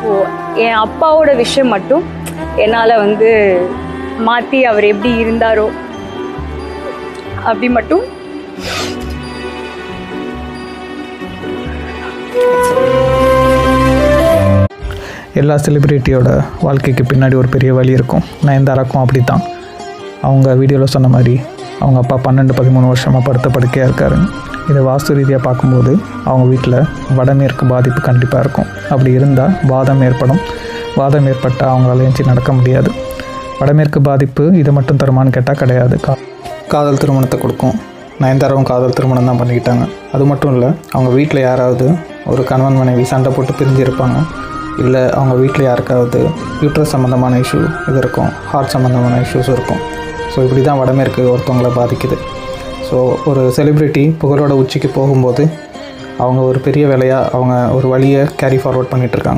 So என் அப்பாவோட விஷயம் மட்டும் என்னால் வந்து மாற்றி அவர் எப்படி இருந்தாரோ அப்படி மட்டும் எல்லா செலிப்ரிட்டியோட வாழ்க்கைக்கு பின்னாடி ஒரு பெரிய வழி இருக்கும். நயன்தாராக்கும் அப்படி தான். அவங்க வீடியோவில் சொன்ன மாதிரி அவங்க அப்பா 12-13 வருஷமாக படுத்த படுக்கையாக இருக்காருன்னு. இதை வாஸ்து ரீதியாக பார்க்கும்போது அவங்க வீட்டில் வடமேற்கு பாதிப்பு கண்டிப்பாக இருக்கும். அப்படி இருந்தால் வாதம் ஏற்படும். வாதம் ஏற்பட்டால் அவங்களால எஞ்சி நடக்க முடியாது. வடமேற்கு பாதிப்பு இதை மட்டும் தருமான்னு கேட்டால் கிடையாது. காதல் திருமணத்தை கொடுக்கும். நயன்தாராவும் காதல் திருமணம் தான் பண்ணிக்கிட்டாங்க. அது மட்டும் இல்லை, அவங்க வீட்டில் யாராவது ஒரு கணவன் மனைவி சண்டை போட்டு பிரிஞ்சிருப்பாங்க. இல்லை அவங்க வீட்டில் யாருக்காவது யூட்ரஸ் சம்மந்தமான இஷ்யூ இது இருக்கும், ஹார்ட் சம்மந்தமான இஷ்யூஸ் இருக்கும். ஸோ இப்படி தான் வடமேற்கு ஒருத்தவங்களை பாதிக்குது. ஸோ ஒரு செலிப்ரிட்டி புகழோட உச்சிக்கு போகும்போது அவங்க ஒரு பெரிய வேலையாக அவங்க ஒரு வழியை கேரி ஃபார்வர்ட் பண்ணிகிட்ருக்காங்க.